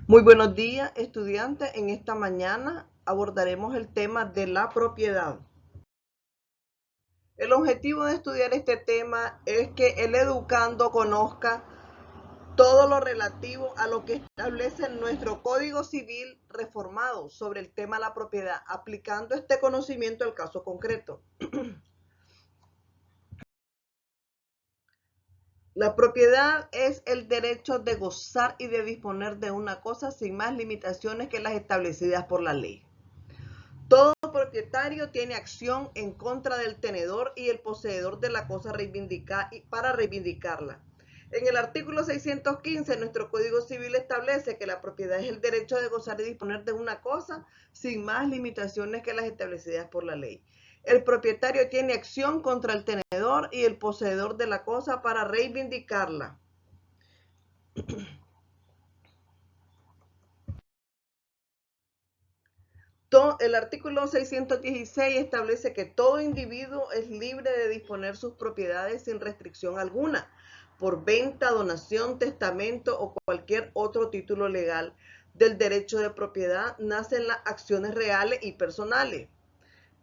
Muy buenos días, estudiantes. En esta mañana abordaremos el tema de la propiedad. El objetivo de estudiar este tema es que el educando conozca todo lo relativo a lo que establece nuestro Código Civil reformado sobre el tema de la propiedad, aplicando este conocimiento al caso concreto. La propiedad es el derecho de gozar y de disponer de una cosa sin más limitaciones que las establecidas por la ley. Todo propietario tiene acción en contra del tenedor y el poseedor de la cosa para reivindicarla. En el artículo 615, nuestro Código Civil establece que la propiedad es el derecho de gozar y disponer de una cosa sin más limitaciones que las establecidas por la ley. El propietario tiene acción contra el tenedor y el poseedor de la cosa para reivindicarla. El artículo 616 establece que todo individuo es libre de disponer sus propiedades sin restricción alguna, por venta, donación, testamento o cualquier otro título legal. Del derecho de propiedad nacen las acciones reales y personales.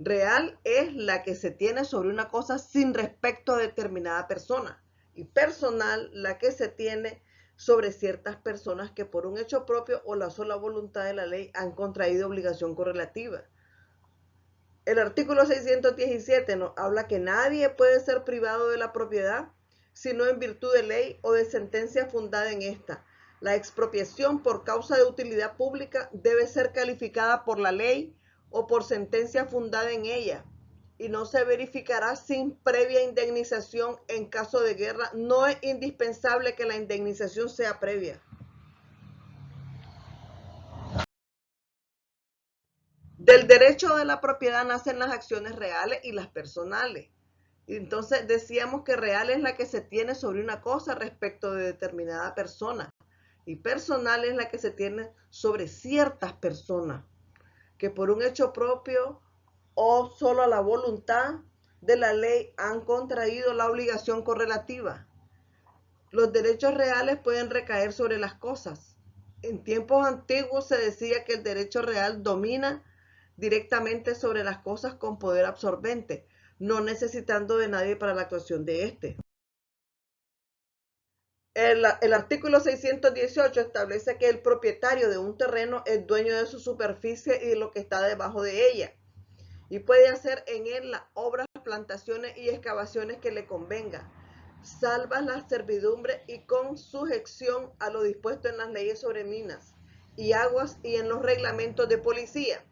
Real es la que se tiene sobre una cosa sin respecto a determinada persona, y personal la que se tiene sobre ciertas personas que por un hecho propio o la sola voluntad de la ley han contraído obligación correlativa. El artículo 617 nos habla que nadie puede ser privado de la propiedad sino en virtud de ley o de sentencia fundada en esta. La expropiación por causa de utilidad pública debe ser calificada por la ley o por sentencia fundada en ella y no se verificará sin previa indemnización en caso de guerra. No es indispensable que la indemnización sea previa. Del derecho de la propiedad nacen las acciones reales y las personales. Entonces decíamos que real es la que se tiene sobre una cosa respecto de determinada persona y personal es la que se tiene sobre ciertas personas que por un hecho propio o solo a la voluntad de la ley han contraído la obligación correlativa. Los derechos reales pueden recaer sobre las cosas. En tiempos antiguos se decía que el derecho real domina directamente sobre las cosas con poder absorbente, no necesitando de nadie para la actuación de éste. El artículo 618 establece que el propietario de un terreno es dueño de su superficie y de lo que está debajo de ella, y puede hacer en él las obras, plantaciones y excavaciones que le convenga, salvas la servidumbre y con sujeción a lo dispuesto en las leyes sobre minas y aguas y en los reglamentos de policía.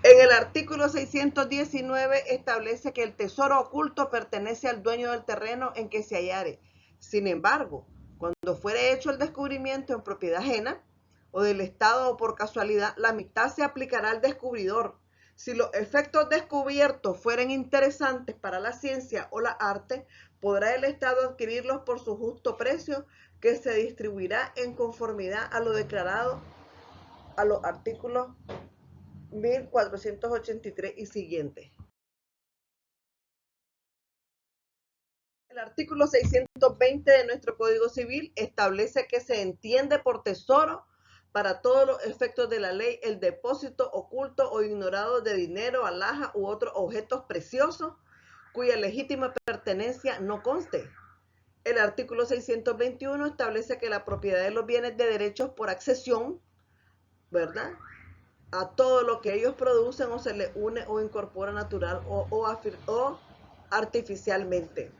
En el artículo 619 establece que el tesoro oculto pertenece al dueño del terreno en que se hallare. Sin embargo, cuando fuere hecho el descubrimiento en propiedad ajena o del Estado o por casualidad, la mitad se aplicará al descubridor. Si los efectos descubiertos fueren interesantes para la ciencia o la arte, podrá el Estado adquirirlos por su justo precio, que se distribuirá en conformidad a lo declarado a los artículos 1483 y siguiente. El artículo 620 de nuestro Código Civil establece que se entiende por tesoro para todos los efectos de la ley el depósito oculto o ignorado de dinero, alhaja u otros objetos preciosos cuya legítima pertenencia no conste. El artículo 621 establece que la propiedad de los bienes de derechos por accesión, ¿verdad?, a todo lo que ellos producen o se le une o incorpora natural o artificialmente.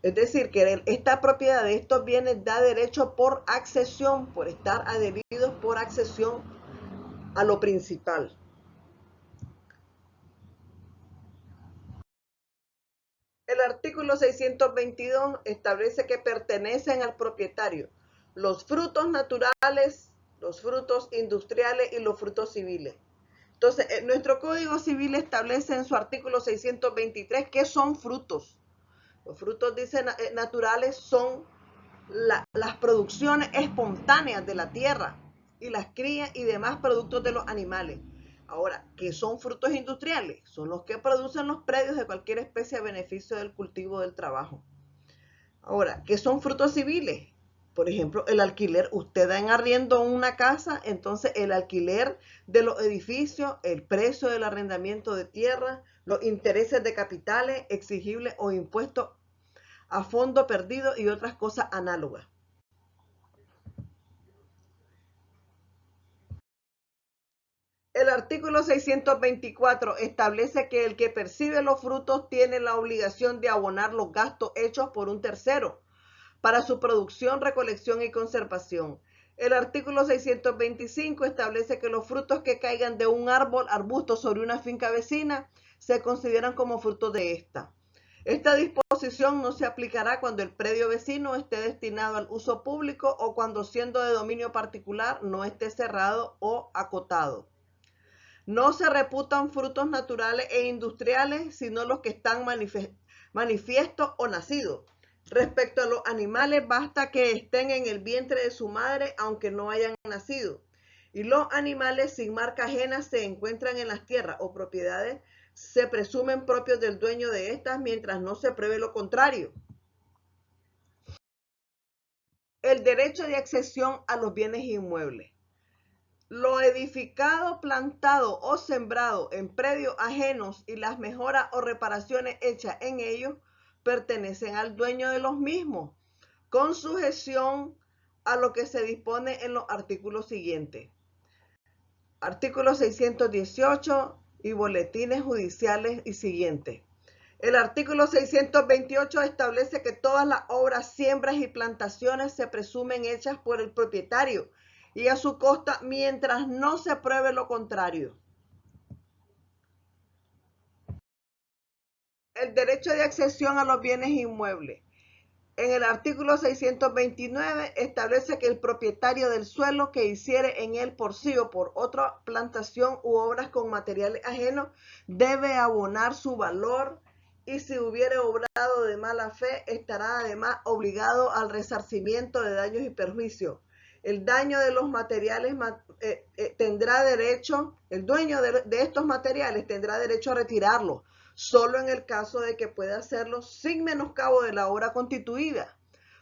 Es decir, que esta propiedad de estos bienes da derecho por accesión, por estar adheridos por accesión a lo principal. El artículo 622 establece que pertenecen al propietario los frutos naturales, los frutos industriales y los frutos civiles. Entonces, nuestro Código Civil establece en su artículo 623 qué son frutos. Los frutos, dicen, naturales son las producciones espontáneas de la tierra y las crías y demás productos de los animales. Ahora, ¿qué son frutos industriales? Son los que producen los predios de cualquier especie a beneficio del cultivo del trabajo. Ahora, ¿qué son frutos civiles? Por ejemplo, el alquiler. Usted da en arriendo una casa, entonces el alquiler de los edificios, el precio del arrendamiento de tierra, los intereses de capitales exigibles o impuestos a fondo perdido y otras cosas análogas. El artículo 624 establece que el que percibe los frutos tiene la obligación de abonar los gastos hechos por un tercero para su producción, recolección y conservación. El artículo 625 establece que los frutos que caigan de un árbol, arbusto sobre una finca vecina se consideran como frutos de esta. Esta disposición no se aplicará cuando el predio vecino esté destinado al uso público o cuando, siendo de dominio particular, no esté cerrado o acotado. No se reputan frutos naturales e industriales, sino los que están manifiestos o nacidos. Respecto a los animales, basta que estén en el vientre de su madre, aunque no hayan nacido. Y los animales sin marca ajena se encuentran en las tierras o propiedades, se presumen propios del dueño de estas mientras no se pruebe lo contrario. El derecho de accesión a los bienes inmuebles. Lo edificado, plantado o sembrado en predios ajenos y las mejoras o reparaciones hechas en ellos pertenecen al dueño de los mismos, con sujeción a lo que se dispone en los artículos siguientes. Artículo 618 y boletines judiciales y siguientes. El artículo 628 establece que todas las obras, siembras y plantaciones se presumen hechas por el propietario y a su costa mientras no se pruebe lo contrario. El derecho de accesión a los bienes inmuebles. En el artículo 629 establece que el propietario del suelo que hiciere en él por sí o por otra plantación u obras con materiales ajenos debe abonar su valor y si hubiere obrado de mala fe estará además obligado al resarcimiento de daños y perjuicios. El daño de los materiales tendrá derecho, el dueño de estos materiales tendrá derecho a retirarlos, solo en el caso de que pueda hacerlo sin menoscabo de la obra constituida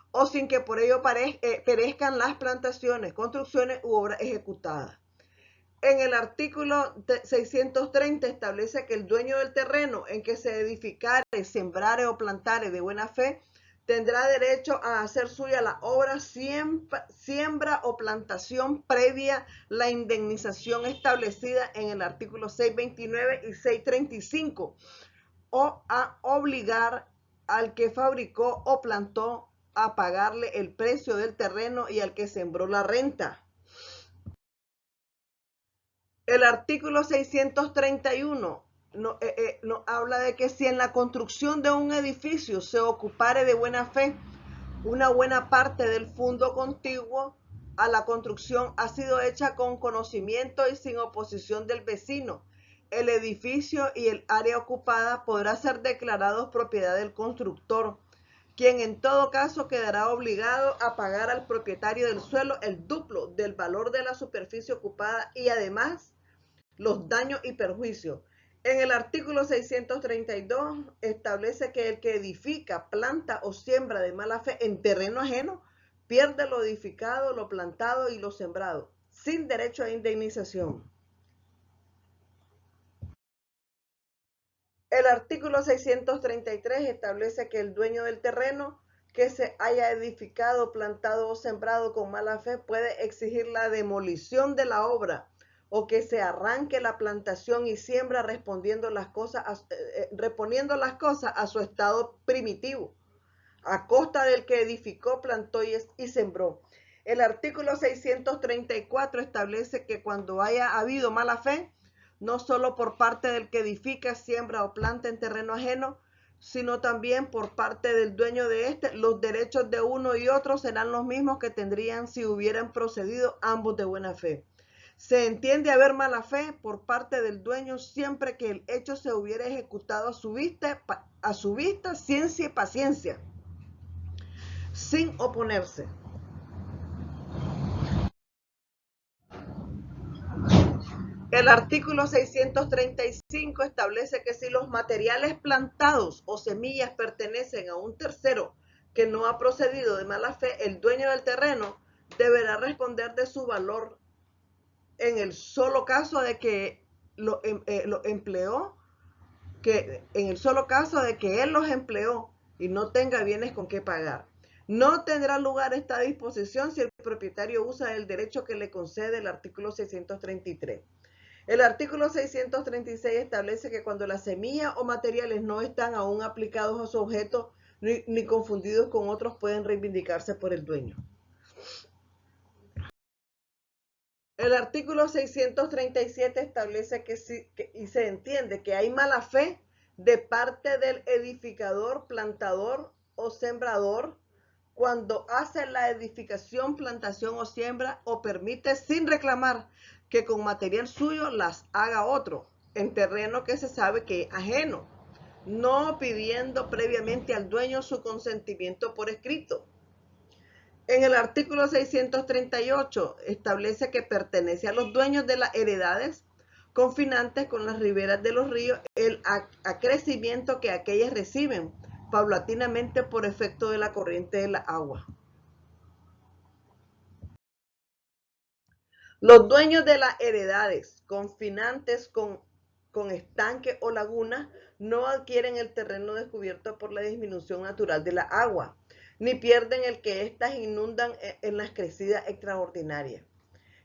o sin que por ello perezcan las plantaciones, construcciones u obras ejecutadas. En el artículo 630 establece que el dueño del terreno en que se edificare, sembrare o plantare de buena fe tendrá derecho a hacer suya la obra, siembra o plantación previa la indemnización establecida en el artículo 629 y 635 o a obligar al que fabricó o plantó a pagarle el precio del terreno y al que sembró la renta. El artículo 631 nos habla de que si en la construcción de un edificio se ocupare de buena fe una buena parte del fondo contiguo a la construcción ha sido hecha con conocimiento y sin oposición del vecino, el edificio y el área ocupada podrá ser declarados propiedad del constructor, quien en todo caso quedará obligado a pagar al propietario del suelo el duplo del valor de la superficie ocupada y además los daños y perjuicios. En el artículo 632 establece que el que edifica, planta o siembra de mala fe en terreno ajeno pierde lo edificado, lo plantado y lo sembrado, sin derecho a indemnización. El artículo 633 establece que el dueño del terreno que se haya edificado, plantado o sembrado con mala fe puede exigir la demolición de la obra o que se arranque la plantación y siembra reponiendo las cosas a su estado primitivo, a costa del que edificó, plantó y sembró. El artículo 634 establece que cuando haya habido mala fe, no solo por parte del que edifica, siembra o planta en terreno ajeno, sino también por parte del dueño de este, los derechos de uno y otro serán los mismos que tendrían si hubieran procedido ambos de buena fe. Se entiende haber mala fe por parte del dueño siempre que el hecho se hubiera ejecutado a su vista, ciencia y paciencia, sin oponerse. El artículo 635 establece que si los materiales plantados o semillas pertenecen a un tercero que no ha procedido de mala fe, el dueño del terreno deberá responder de su valor en el solo caso de que lo empleó, en el solo caso de que él los empleó y no tenga bienes con qué pagar. No tendrá lugar esta disposición si el propietario usa el derecho que le concede el artículo 633. El artículo 636 establece que cuando las semillas o materiales no están aún aplicados a su objeto ni confundidos con otros, pueden reivindicarse por el dueño. El artículo 637 establece y se entiende que hay mala fe de parte del edificador, plantador o sembrador cuando hace la edificación, plantación o siembra o permite sin reclamar que con material suyo las haga otro en terreno que se sabe que es ajeno, no pidiendo previamente al dueño su consentimiento por escrito. En el artículo 638 establece que pertenece a los dueños de las heredades confinantes con las riberas de los ríos el acrecimiento que aquellas reciben paulatinamente por efecto de la corriente de la agua. Los dueños de las heredades confinantes con estanque o laguna no adquieren el terreno descubierto por la disminución natural de la agua, ni pierden el que éstas inundan en las crecidas extraordinarias.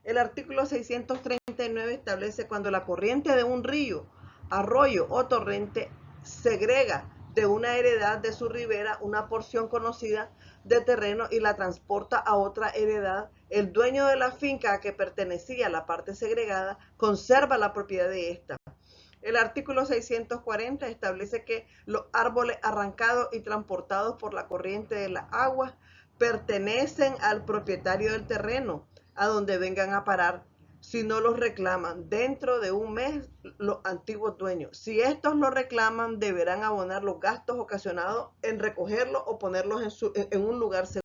El artículo 639 establece cuando la corriente de un río, arroyo o torrente segrega de una heredad de su ribera una porción conocida de terreno y la transporta a otra heredad, el dueño de la finca a que pertenecía la parte segregada conserva la propiedad de esta. El artículo 640 establece que los árboles arrancados y transportados por la corriente de las aguas pertenecen al propietario del terreno a donde vengan a parar, si no los reclaman dentro de un mes los antiguos dueños. Si estos lo reclaman, deberán abonar los gastos ocasionados en recogerlos o ponerlos en un lugar seguro.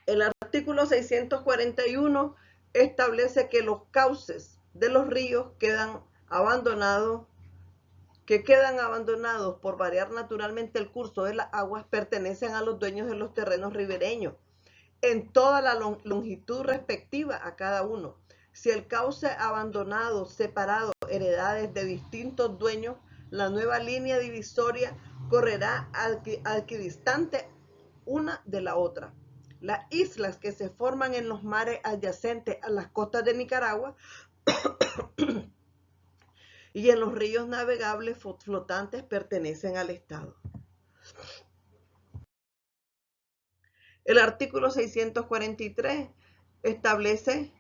El artículo 641 establece que los cauces de los ríos quedan abandonados por variar naturalmente el curso de las aguas, pertenecen a los dueños de los terrenos ribereños en toda la longitud respectiva a cada uno. Si el cauce abandonado, separado, heredades de distintos dueños, la nueva línea divisoria correrá equidistante una de la otra. Las islas que se forman en los mares adyacentes a las costas de Nicaragua y en los ríos navegables flotantes pertenecen al Estado. El artículo 643 establece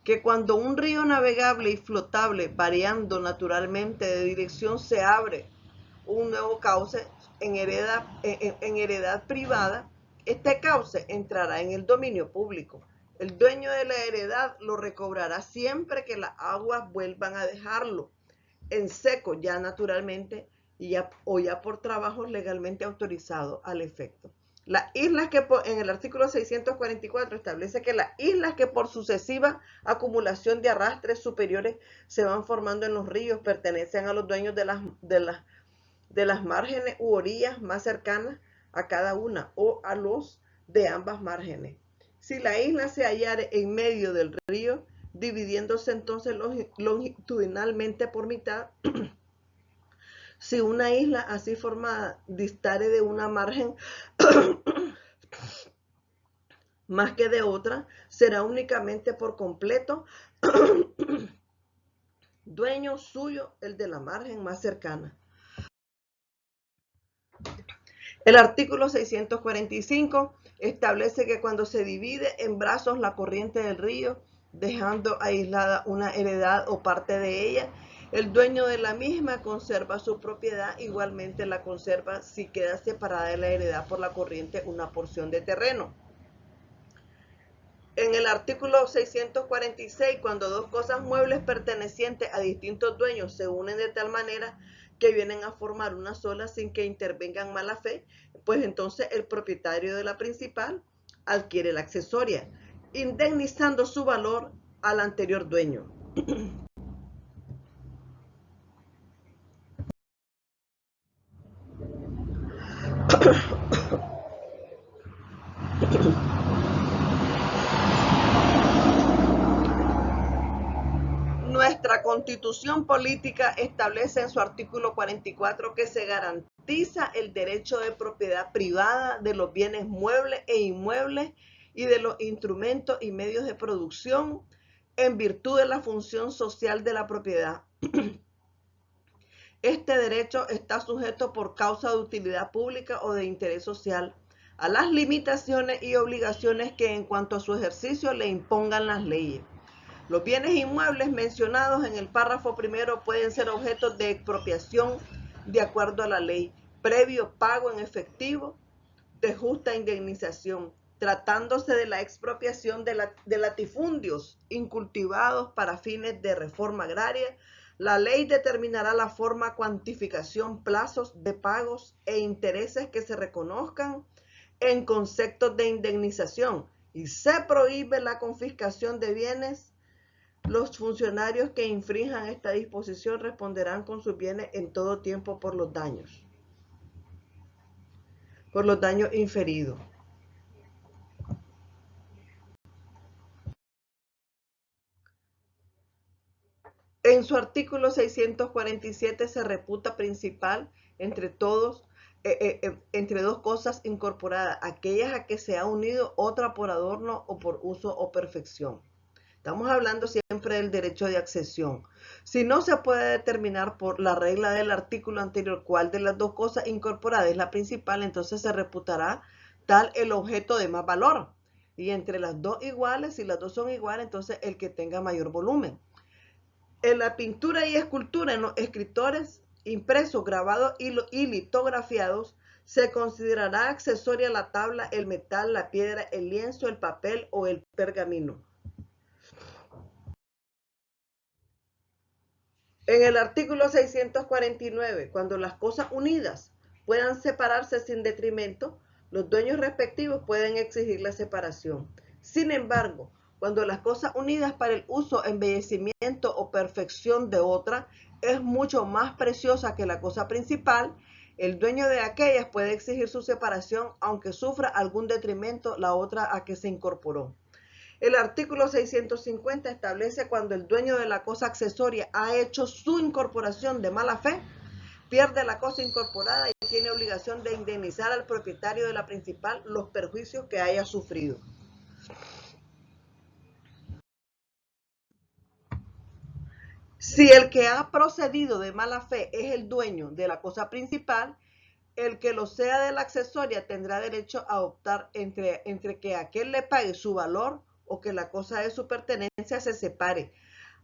que cuando un río navegable y flotable, variando naturalmente de dirección, se abre un nuevo cauce en heredad privada, este cauce entrará en el dominio público. El dueño de la heredad lo recobrará siempre que las aguas vuelvan a dejarlo en seco, ya naturalmente o ya por trabajos legalmente autorizados al efecto. Las islas que en el artículo 644 establece que las islas que por sucesiva acumulación de arrastres superiores se van formando en los ríos pertenecen a los dueños de las márgenes u orillas más cercanas a cada una o a los de ambas márgenes. Si la isla se hallara en medio del río, dividiéndose entonces longitudinalmente por mitad, si una isla así formada distare de una margen más que de otra, será únicamente por completo dueño suyo el de la margen más cercana. El artículo 645 establece que cuando se divide en brazos la corriente del río, dejando aislada una heredad o parte de ella, el dueño de la misma conserva su propiedad, igualmente la conserva si queda separada de la heredad por la corriente una porción de terreno. En el artículo 646, cuando dos cosas muebles pertenecientes a distintos dueños se unen de tal manera que vienen a formar una sola sin que intervengan mala fe, pues entonces el propietario de la principal adquiere la accesoria. indemnizando su valor al anterior dueño. Nuestra Constitución Política establece en su artículo 44 que se garantiza el derecho de propiedad privada de los bienes muebles e inmuebles y de los instrumentos y medios de producción en virtud de la función social de la propiedad. Este derecho está sujeto por causa de utilidad pública o de interés social a las limitaciones y obligaciones que en cuanto a su ejercicio le impongan las leyes. Los bienes inmuebles mencionados en el párrafo primero pueden ser objetos de expropiación de acuerdo a la ley, previo pago en efectivo de justa indemnización, tratándose de la expropiación de latifundios incultivados para fines de reforma agraria. La ley determinará la forma, cuantificación, plazos de pagos e intereses que se reconozcan en conceptos de indemnización y se prohíbe la confiscación de bienes. Los funcionarios que infrinjan esta disposición responderán con sus bienes en todo tiempo por los daños inferidos. En su artículo 647 se reputa principal entre dos cosas incorporadas, aquellas a que se ha unido otra por adorno o por uso o perfección. Estamos hablando siempre del derecho de accesión. Si no se puede determinar por la regla del artículo anterior cuál de las dos cosas incorporadas es la principal, entonces se reputará tal el objeto de más valor. Y entre las dos iguales, si las dos son iguales, entonces el que tenga mayor volumen. En la pintura y escultura, en los escritores impresos, grabados y litografiados, se considerará accesoria la tabla, el metal, la piedra, el lienzo, el papel o el pergamino. En el artículo 649, cuando las cosas unidas puedan separarse sin detrimento, los dueños respectivos pueden exigir la separación. Sin embargo, cuando las cosas unidas para el uso, embellecimiento o perfección de otra es mucho más preciosa que la cosa principal, el dueño de aquellas puede exigir su separación aunque sufra algún detrimento la otra a que se incorporó. El artículo 650 establece cuando el dueño de la cosa accesoria ha hecho su incorporación de mala fe, pierde la cosa incorporada y tiene obligación de indemnizar al propietario de la principal los perjuicios que haya sufrido. Si el que ha procedido de mala fe es el dueño de la cosa principal, el que lo sea de la accesoria tendrá derecho a optar entre que aquel le pague su valor o que la cosa de su pertenencia se separe,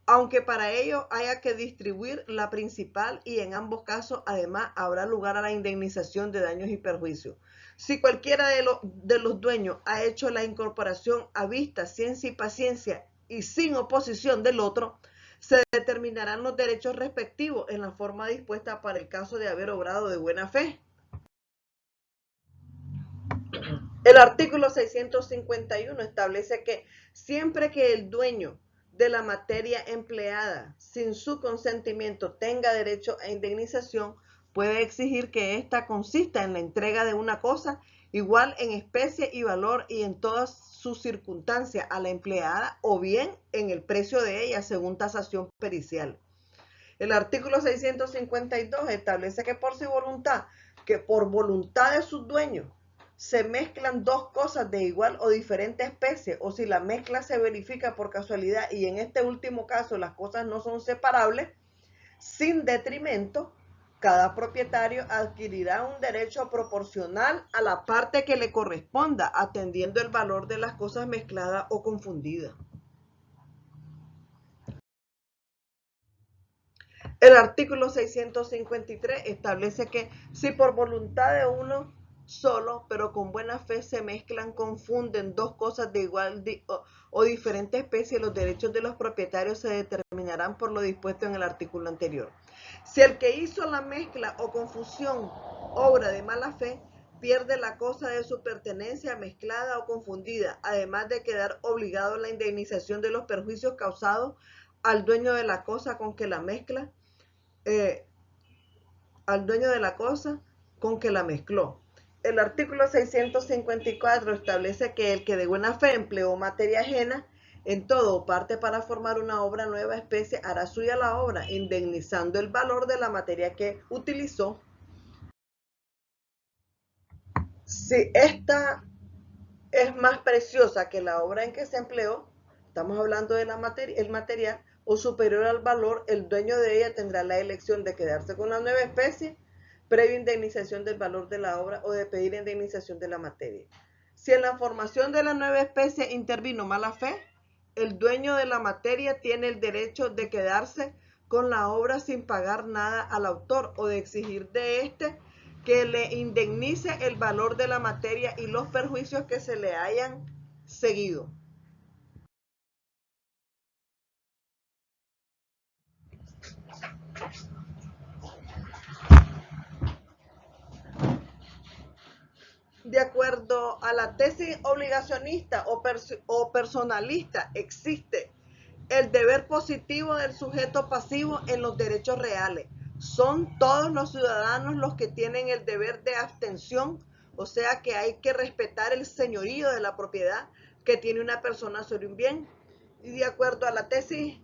aunque para ello haya que distribuir la principal y en ambos casos además habrá lugar a la indemnización de daños y perjuicios. Si cualquiera de los dueños ha hecho la incorporación a vista, ciencia y paciencia y sin oposición del otro, se determinarán los derechos respectivos en la forma dispuesta para el caso de haber obrado de buena fe. El artículo 651 establece que siempre que el dueño de la materia empleada sin su consentimiento tenga derecho a indemnización, puede exigir que ésta consista en la entrega de una cosa igual en especie y valor y en todas sus circunstancias a la empleada o bien en el precio de ella según tasación pericial. El artículo 652 establece que por voluntad de sus dueños, se mezclan dos cosas de igual o diferente especie, o si la mezcla se verifica por casualidad y en este último caso las cosas no son separables, sin detrimento, cada propietario adquirirá un derecho proporcional a la parte que le corresponda, atendiendo el valor de las cosas mezcladas o confundidas. El artículo 653 establece que si por voluntad de uno solo, pero con buena fe se mezclan, confunden dos cosas de igual o diferente especie, los derechos de los propietarios se determinarán por lo dispuesto en el artículo anterior. Si el que hizo la mezcla o confusión obra de mala fe, pierde la cosa de su pertenencia mezclada o confundida, además de quedar obligado a la indemnización de los perjuicios causados al dueño de la cosa con que la mezcla, eh, al dueño de la cosa con que la mezcló. El artículo 654 establece que el que de buena fe empleó materia ajena en todo o parte para formar una obra nueva especie hará suya la obra, indemnizando el valor de la materia que utilizó. Si esta es más preciosa que la obra en que se empleó, estamos hablando de el material, o superior al valor, el dueño de ella tendrá la elección de quedarse con la nueva especie, previa indemnización del valor de la obra, o de pedir indemnización de la materia. Si en la formación de la nueva especie intervino mala fe, el dueño de la materia tiene el derecho de quedarse con la obra sin pagar nada al autor, o de exigir de éste que le indemnice el valor de la materia y los perjuicios que se le hayan seguido. De acuerdo a la tesis obligacionista o personalista, existe el deber positivo del sujeto pasivo en los derechos reales. Son todos los ciudadanos los que tienen el deber de abstención, o sea que hay que respetar el señorío de la propiedad que tiene una persona sobre un bien. Y de acuerdo a la tesis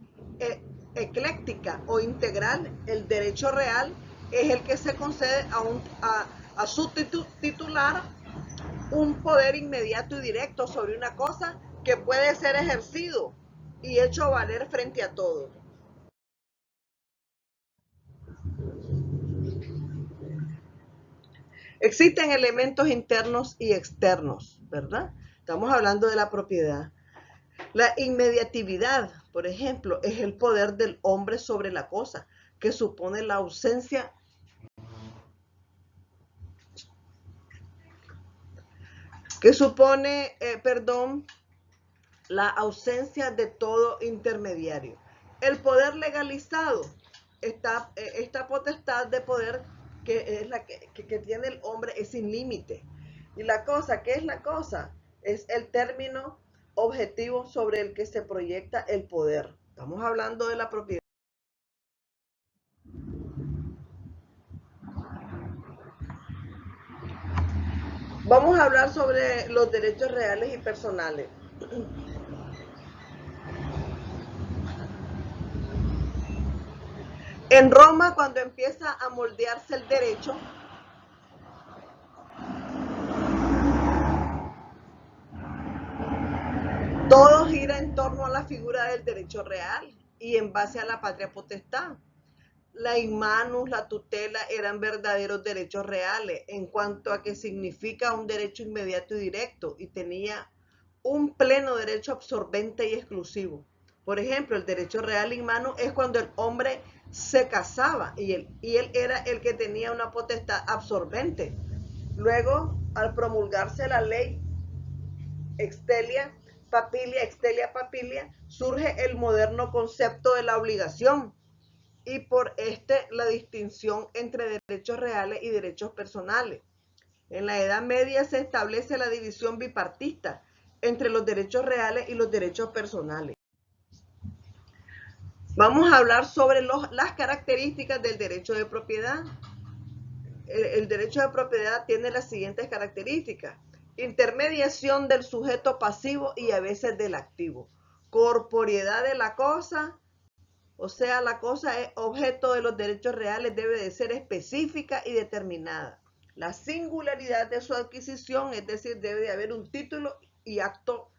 ecléctica o integral, el derecho real es el que se concede a su titular un poder inmediato y directo sobre una cosa que puede ser ejercido y hecho valer frente a todos. Existen elementos internos y externos, ¿verdad? Estamos hablando de la propiedad. La inmediatividad, por ejemplo, es el poder del hombre sobre la cosa, que supone la ausencia la ausencia de todo intermediario. El poder legalizado, esta potestad de poder que es la que tiene el hombre es sin límite. Y la cosa, ¿qué es la cosa? Es el término objetivo sobre el que se proyecta el poder. Estamos hablando de la propiedad. Vamos a hablar sobre los derechos reales y personales. En Roma, cuando empieza a moldearse el derecho, todo gira en torno a la figura del derecho real y en base a la patria potestad. La in manus, la tutela eran verdaderos derechos reales en cuanto a que significa un derecho inmediato y directo y tenía un pleno derecho absorbente y exclusivo. Por ejemplo, el derecho real in manus es cuando el hombre se casaba y él era el que tenía una potestad absorbente. Luego, al promulgarse la ley extelia papilia, surge el moderno concepto de la obligación y por la distinción entre derechos reales y derechos personales. En la Edad Media se establece la división bipartista entre los derechos reales y los derechos personales. Vamos a hablar sobre las características del derecho de propiedad. El derecho de propiedad tiene las siguientes características: intermediación del sujeto pasivo y a veces del activo, corporeidad de la cosa, o sea, la cosa es objeto de los derechos reales, debe de ser específica y determinada. La singularidad de su adquisición, es decir, debe de haber un título y acto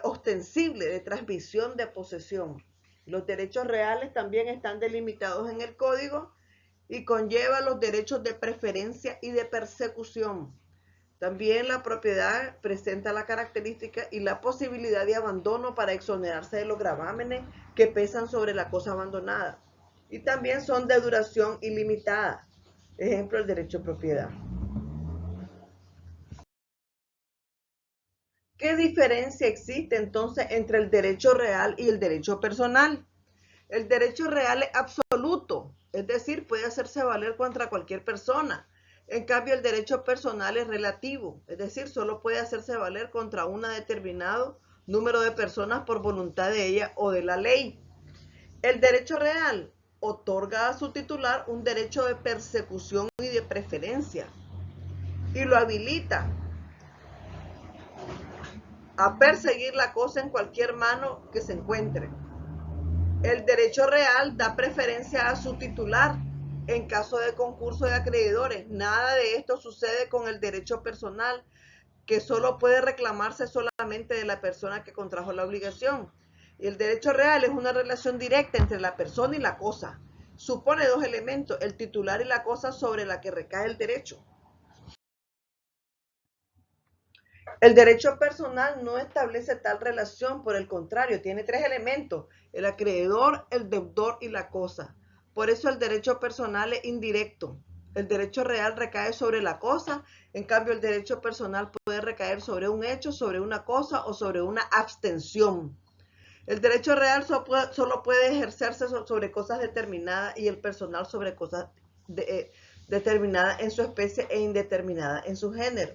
ostensible de transmisión de posesión. Los derechos reales también están delimitados en el código y conlleva los derechos de preferencia y de persecución. También la propiedad presenta la característica y la posibilidad de abandono para exonerarse de los gravámenes que pesan sobre la cosa abandonada. Y también son de duración ilimitada. Ejemplo, el derecho de propiedad. ¿Qué diferencia existe entonces entre el derecho real y el derecho personal? El derecho real es absoluto, es decir, puede hacerse valer contra cualquier persona. En cambio, el derecho personal es relativo, es decir, solo puede hacerse valer contra un determinado número de personas por voluntad de ella o de la ley. El derecho real otorga a su titular un derecho de persecución y de preferencia y lo habilita a perseguir la cosa en cualquier mano que se encuentre. El derecho real da preferencia a su titular en caso de concurso de acreedores. Nada de esto sucede con el derecho personal, que solo puede reclamarse solamente de la persona que contrajo la obligación. Y el derecho real es una relación directa entre la persona y la cosa. Supone dos elementos, el titular y la cosa sobre la que recae el derecho. El derecho personal no establece tal relación, por el contrario, tiene tres elementos, el acreedor, el deudor y la cosa. Por eso el derecho personal es indirecto. El derecho real recae sobre la cosa, en cambio el derecho personal puede recaer sobre un hecho, sobre una cosa o sobre una abstención. El derecho real solo puede ejercerse sobre cosas determinadas y el personal sobre cosas determinadas en su especie e indeterminadas en su género.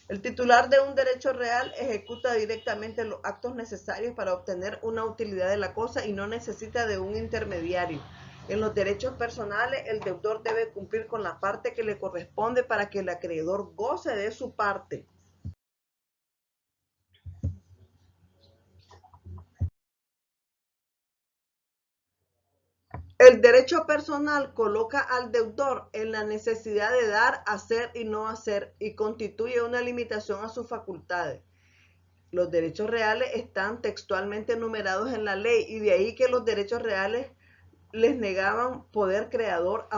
El titular de un derecho real ejecuta directamente los actos necesarios para obtener una utilidad de la cosa y no necesita de un intermediario. En los derechos personales, el deudor debe cumplir con la parte que le corresponde para que el acreedor goce de su parte. El derecho personal coloca al deudor en la necesidad de dar, hacer y no hacer y constituye una limitación a sus facultades. Los derechos reales están textualmente enumerados en la ley y de ahí que los derechos reales les negaban poder creador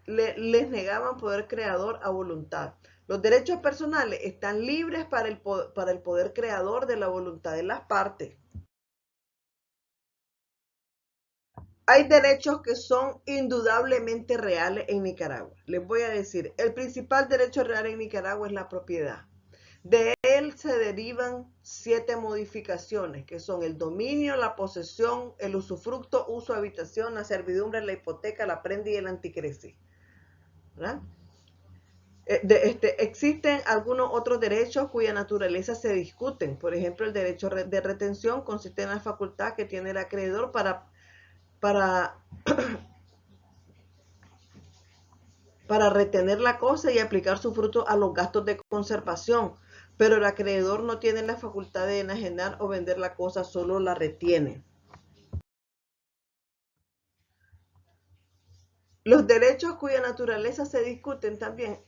les negaban poder creador a voluntad. Los derechos personales están libres para el poder creador de la voluntad de las partes. Hay derechos que son indudablemente reales en Nicaragua. Les voy a decir, el principal derecho real en Nicaragua es la propiedad. De él se derivan 7 modificaciones, que son el dominio, la posesión, el usufructo, uso, habitación, la servidumbre, la hipoteca, la prenda y el anticrece. ¿Verdad? Existen algunos otros derechos cuya naturaleza se discuten. Por ejemplo, el derecho de retención consiste en la facultad que tiene el acreedor para retener la cosa y aplicar su fruto a los gastos de conservación, pero el acreedor no tiene la facultad de enajenar o vender la cosa, solo la retiene. Los derechos cuya naturaleza se discuten también,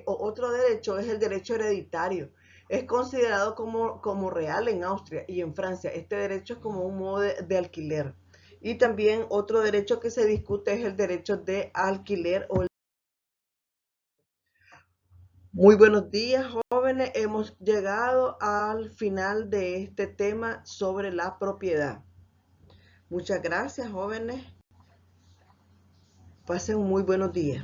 otro derecho es el derecho hereditario. Es considerado como real en Austria y en Francia. Este derecho es como un modo de alquiler. Y también otro derecho que se discute es el derecho de alquiler o Muy buenos días, jóvenes. Hemos llegado al final de este tema sobre la propiedad. Muchas gracias, jóvenes. Pasen un muy buenos días.